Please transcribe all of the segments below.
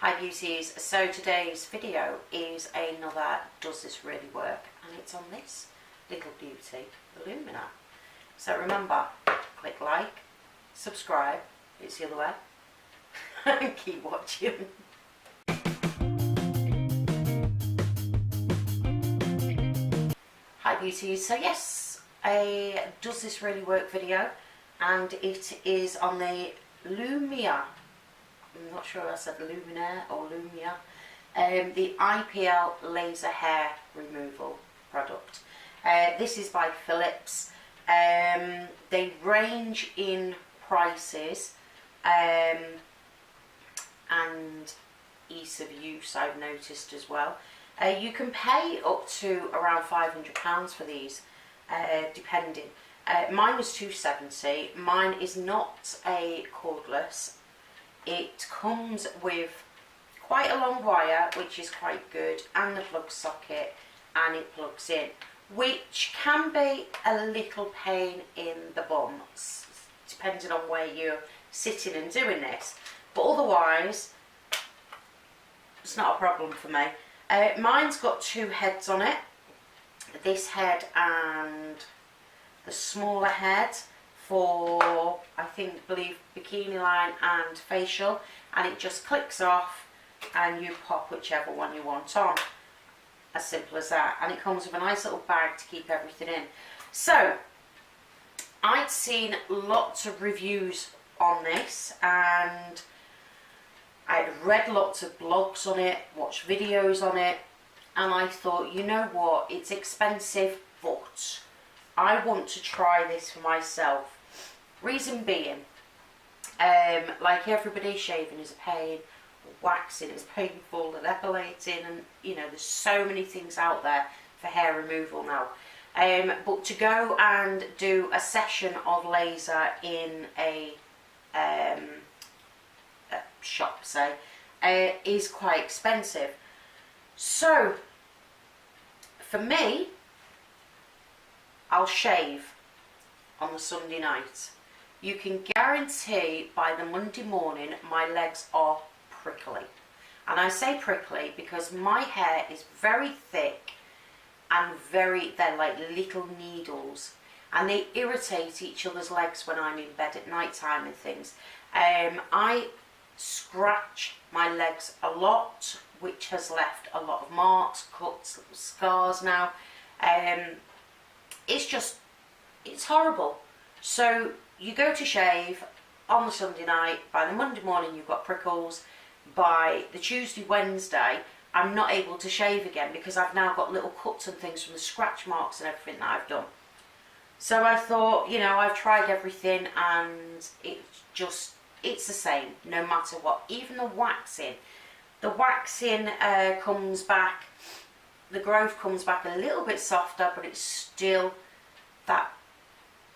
Hi beauties, so today's video is another Does This Really Work? And it's on this little beauty, Lumea. So remember, click like, subscribe, it's the other way, and keep watching. Hi beauties, so yes, a Does This Really Work video, and it is on the Lumea. I'm not sure if I said Lumea or Lumea. The IPL laser hair removal product. This is by Philips. They range in prices and ease of use, I've noticed as well. You can pay up to around £500 for these, depending. Mine was £270. Mine is not a cordless. It comes with quite a long wire, which is quite good, and the plug socket, and it plugs in, which can be a little pain in the bum, depending on where you're sitting and doing this. But otherwise, it's not a problem for me. Mine's got two heads on it, this head and the smaller head for, I believe bikini line and facial, and it just clicks off and you pop whichever one you want on. As simple as that. And it comes with a nice little bag to keep everything in. So I'd seen lots of reviews on this, and I'd read lots of blogs on it, watched videos on it, and I thought, you know what, it's expensive, but I want to try this for myself. Reason being, like everybody, shaving is a pain, waxing is painful, and epilating, and you know, there's so many things out there for hair removal now. But to go and do a session of laser in a shop, say, is quite expensive. So for me, I'll shave on the Sunday night. You can guarantee by the Monday morning my legs are prickly. And I say prickly because my hair is very thick and they're like little needles, and they irritate each other's legs when I'm in bed at night time and things. I scratch my legs a lot, which has left a lot of marks, cuts, little scars now. It's horrible. So you go to shave on the Sunday night, by the Monday morning you've got prickles, by the Tuesday, Wednesday I'm not able to shave again because I've now got little cuts and things from the scratch marks and everything that I've done. So I thought, you know, I've tried everything and it's the same no matter what. Even the waxing comes back, the growth comes back a little bit softer, but it's still that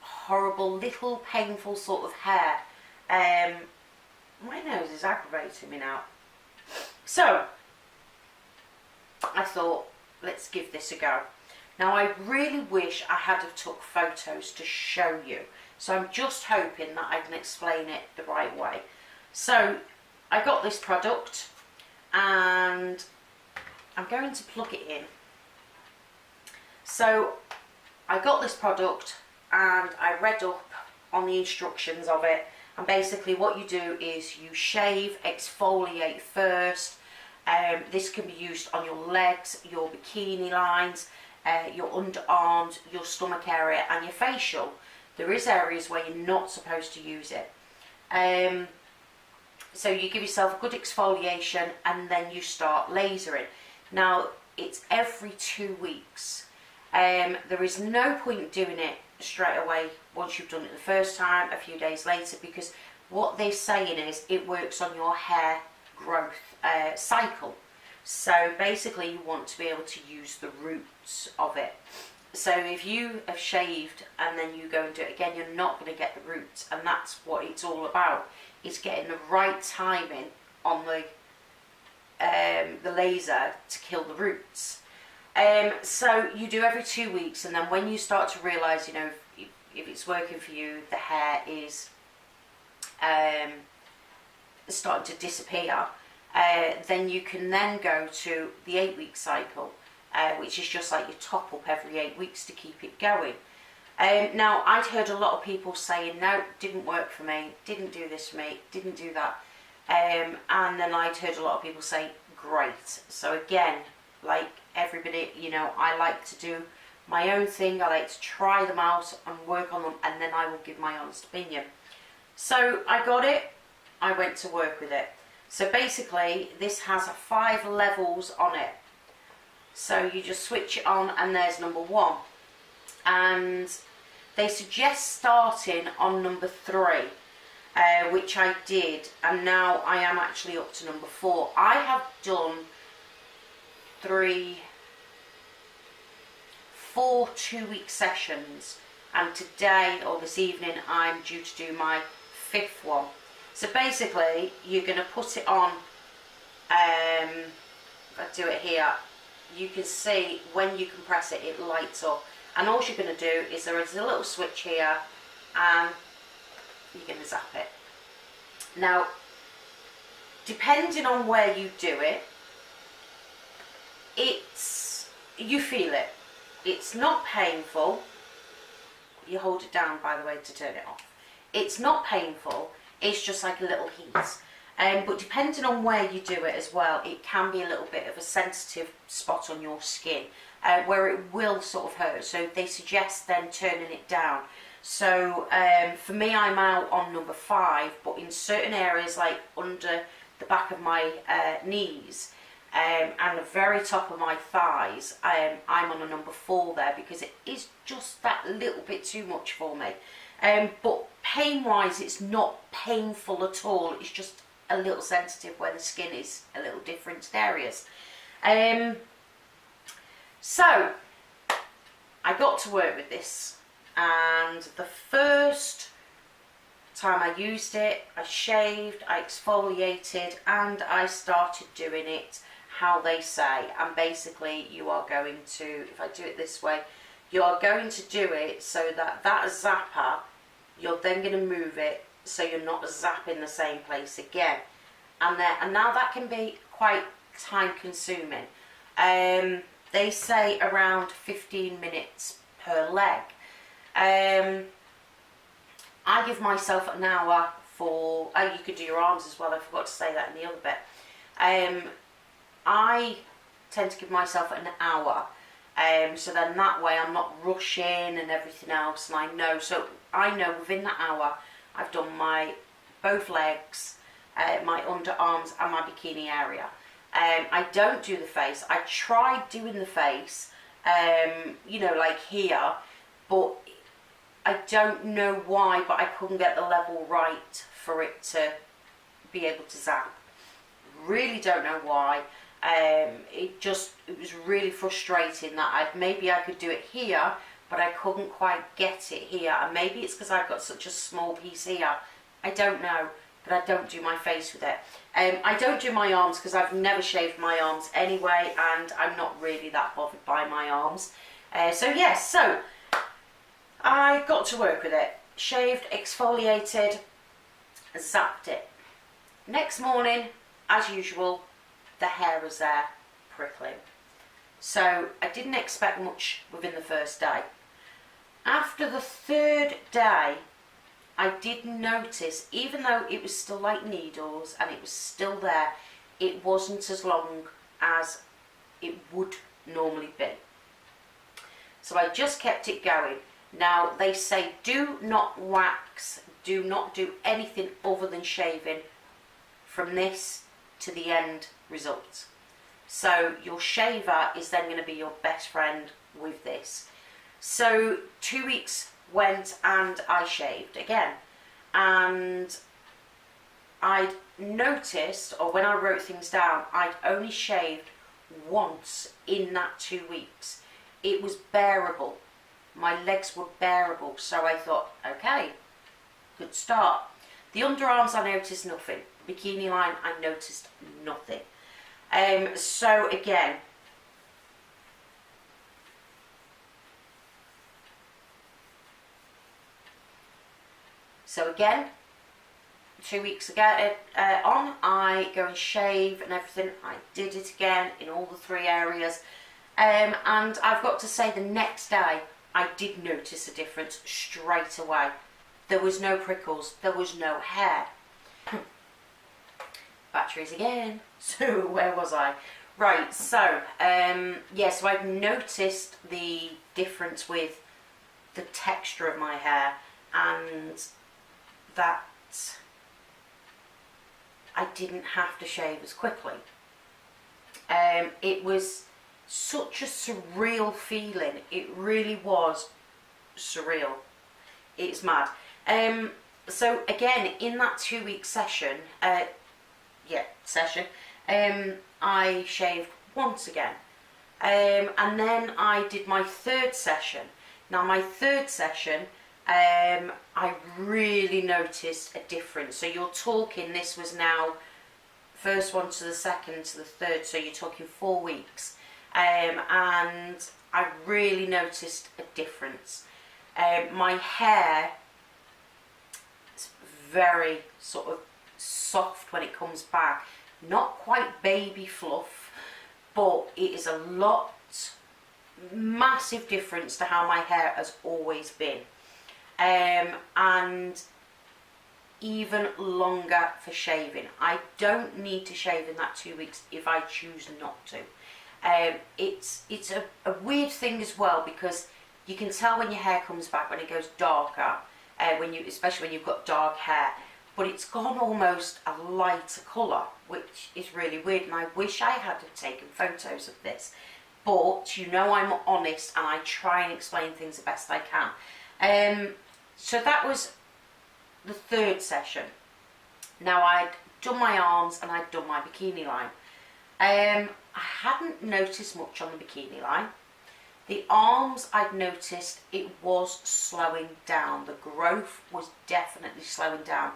horrible little painful sort of hair. My nose is aggravating me now. So I thought, let's give this a go. Now I really wish I had have took photos to show you, so I'm just hoping that I can explain it the right way. So I got this product and I'm going to plug it in. So I got this product and I read up on the instructions of it, and basically what you do is you shave, exfoliate first. This can be used on your legs, your bikini lines, your underarms, your stomach area and your facial. There is areas where you're not supposed to use it. So you give yourself a good exfoliation and then you start lasering. Now it's every 2 weeks. There is no point doing it straight away once you've done it the first time, a few days later, because what they're saying is it works on your hair growth cycle. So basically you want to be able to use the roots of it. So if you have shaved and then you go and do it again, you're not going to get the roots, and that's what it's all about. It's getting the right timing on the laser to kill the roots. So you do every 2 weeks, and then when you start to realise, you know, if it's working for you, the hair is starting to disappear, then you can then go to the 8-week cycle, which is just like your top up every 8 weeks to keep it going. Now, I'd heard a lot of people saying, no, didn't work for me, didn't do this for me, didn't do that. And then I'd heard a lot of people say, great. So again, like everybody, you know, I like to do my own thing. I like to try them out and work on them, and then I will give my honest opinion. So I got it, I went to work with it. So basically, this has 5 levels on it. So you just switch it on, and there's number 1. And they suggest starting on number 3, which I did, and now I am actually up to number 4. I have done 4 2-week sessions, and today or this evening I'm due to do my 5th one. So basically, you're going to put it on. If I do it here, you can see when you compress it, it lights up. And all you're going to do is there is a little switch here, and you're going to zap it. Now, depending on where you do it, you feel it. It's not painful. You hold it down, by the way, to turn it off. It's not painful. It's just like a little heat. But depending on where you do it as well, it can be a little bit of a sensitive spot on your skin, where it will sort of hurt. So they suggest then turning it down. So for me, I'm out on number 5, but in certain areas like under the back of my knees and the very top of my thighs, I'm on a number 4 there, because it is just that little bit too much for me. But pain-wise, it's not painful at all. It's just a little sensitive where the skin is a little different areas. So I got to work with this, and the first time I used it, I shaved, I exfoliated, and I started doing it how they say. And basically, you are going to, if I do it this way, you are going to do it so that zapper, you're then going to move it so you're not zapping the same place again. And now that can be quite time consuming. They say around 15 minutes per leg. I give myself an hour for, you could do your arms as well, I forgot to say that in the other bit. I tend to give myself an hour, so then that way I'm not rushing and everything else, and I know within that hour I've done my both legs, my underarms and my bikini area. I don't do the face. I tried doing the face, you know, like here, but I don't know why, but I couldn't get the level right for it to be able to zap. Really don't know why. It was really frustrating that maybe I could do it here, but I couldn't quite get it here. And maybe it's because I've got such a small piece here. I don't know, but I don't do my face with it. I don't do my arms because I've never shaved my arms anyway, and I'm not really that bothered by my arms. So yes, so I got to work with it. Shaved, exfoliated, zapped it. Next morning, as usual, the hair was there, prickling. So I didn't expect much within the first day. After the 3rd day, I did notice, even though it was still like needles and it was still there, it wasn't as long as it would normally be. So I just kept it going. Now they say do not wax, do not do anything other than shaving from this to the end result. So your shaver is then going to be your best friend with this. So 2 weeks went and I shaved again, and I'd noticed, or when I wrote things down, I'd only shaved once in that 2 weeks. It was bearable. My legs were bearable, so I thought, okay, good start. The underarms, I noticed nothing. Bikini line, I noticed nothing. So again, 2 weeks ago on, I go and shave and everything. I did it again in all the 3 areas. And I've got to say, the next day, I did notice a difference straight away. There was no prickles, there was no hair. Batteries again. So where was I? Right, so yeah, so I've noticed the difference with the texture of my hair, and that I didn't have to shave as quickly. It was such a surreal feeling. It really was surreal. It's mad. So again, in that 2-week session, I shaved once again. And then I did my 3rd session. Now my 3rd session, I really noticed a difference. So you're talking, this was now first one to the 2nd to the 3rd, so you're talking 4 weeks. And I really noticed a difference. My hair is very sort of soft when it comes back. Not quite baby fluff, but it is a massive difference to how my hair has always been. And even longer for shaving. I don't need to shave in that 2 weeks if I choose not to. It's a weird thing as well, because you can tell when your hair comes back, when it goes darker, especially when you've got dark hair, but it's gone almost a lighter colour, which is really weird, and I wish I had taken photos of this. But you know, I'm honest and I try and explain things the best I can. So that was the 3rd session. Now I'd done my arms and I'd done my bikini line. I hadn't noticed much on the bikini line. The arms, I'd noticed it was slowing down. The growth was definitely slowing down.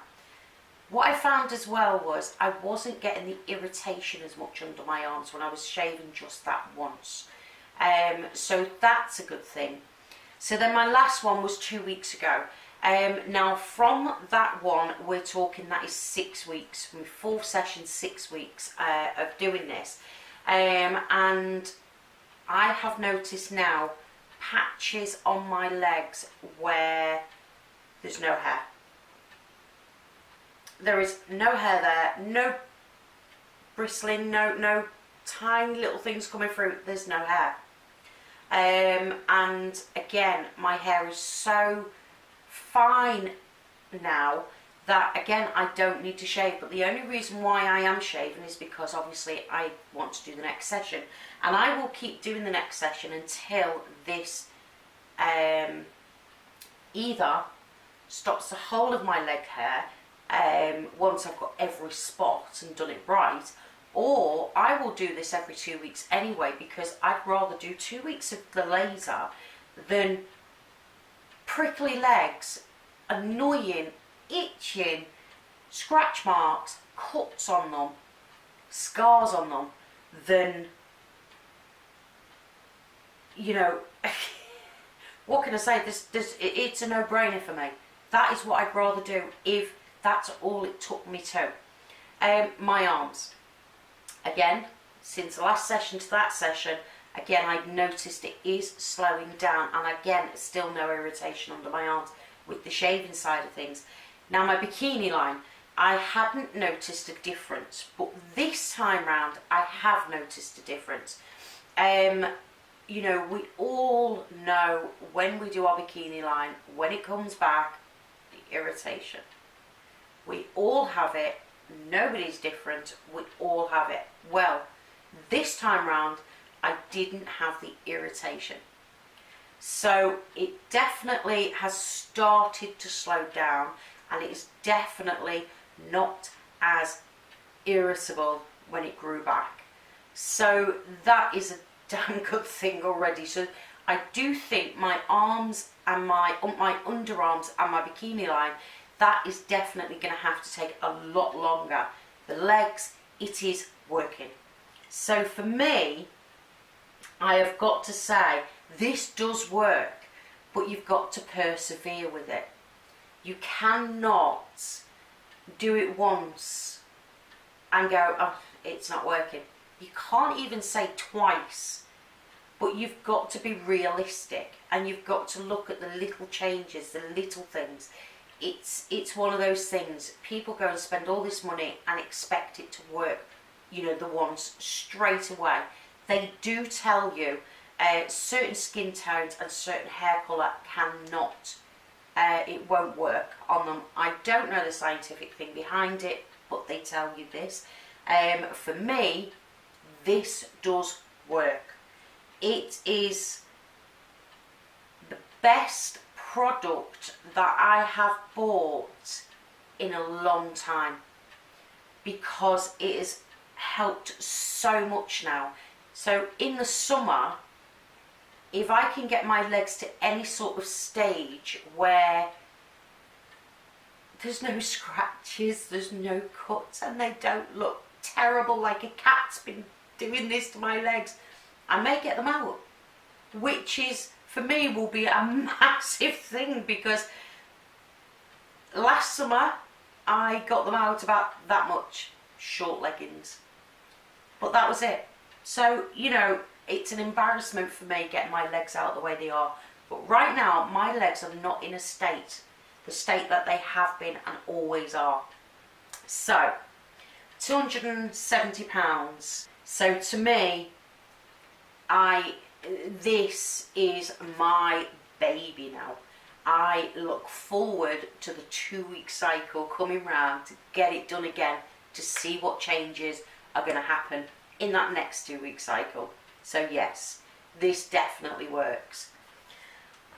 What I found as well was I wasn't getting the irritation as much under my arms when I was shaving just that once. So that's a good thing. So then my last one was 2 weeks ago. Now from that one, we're talking that is 6 weeks, from 4 sessions, 6 weeks of doing this. And I have noticed now patches on my legs where there's no hair. There is no hair there, no bristling, no tiny little things coming through, there's no hair. And again, my hair is so fine now that again, I don't need to shave, but the only reason why I am shaving is because obviously I want to do the next session, and I will keep doing the next session until this either stops the whole of my leg hair once I've got every spot and done it right, or I will do this every 2 weeks anyway, because I'd rather do 2 weeks of the laser than prickly legs, annoying, itching, scratch marks, cuts on them, scars on them, than, you know, what can I say, it's a no-brainer for me. That is what I'd rather do if that's all it took me to. My arms, again, since the last session to that session, again, I've noticed it is slowing down, and again, still no irritation under my arms with the shaving side of things. Now my bikini line, I hadn't noticed a difference, but this time round I have noticed a difference. You know, we all know when we do our bikini line, when it comes back, the irritation. We all have it, nobody's different, we all have it. Well, this time round I didn't have the irritation. So it definitely has started to slow down, and it is definitely not as irritable when it grew back. So that is a damn good thing already. So I do think my arms and my underarms and my bikini line, that is definitely going to have to take a lot longer. The legs, it is working. So for me, I have got to say, this does work, but you've got to persevere with it. You cannot do it once and go, oh, it's not working. You can't even say twice, but you've got to be realistic and you've got to look at the little changes, the little things. It's one of those things, people go and spend all this money and expect it to work, you know, the ones straight away. They do tell you certain skin tones and certain hair colour cannot, it won't work on them. I don't know the scientific thing behind it, but they tell you this. For me, this does work. It is the best product that I have bought in a long time, because it has helped so much now. So in the summer, if I can get my legs to any sort of stage where there's no scratches, there's no cuts, and they don't look terrible like a cat's been doing this to my legs, I may get them out, which is, for me, will be a massive thing, because last summer I got them out about that much, short leggings, but that was it. So, you know, it's an embarrassment for me getting my legs out the way they are, but right now my legs are not in a state, the state that they have been and always are. So £270. So to me, this is my baby now. I look forward to the 2-week cycle coming round to get it done again, to see what changes are going to happen in that next 2-week cycle. So yes, this definitely works.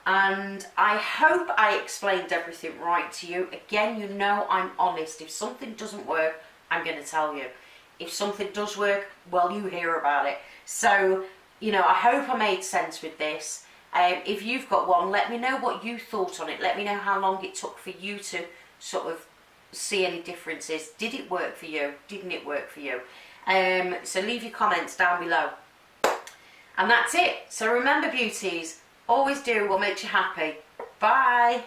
And I hope I explained everything right to you. Again, you know I'm honest. If something doesn't work, I'm going to tell you. If something does work, well, you hear about it. So, you know, I hope I made sense with this. If you've got one, let me know what you thought on it. Let me know how long it took for you to sort of see any differences. Did it work for you? Didn't it work for you? So leave your comments down below. And that's it. So remember, beauties, always do what makes you happy. Bye.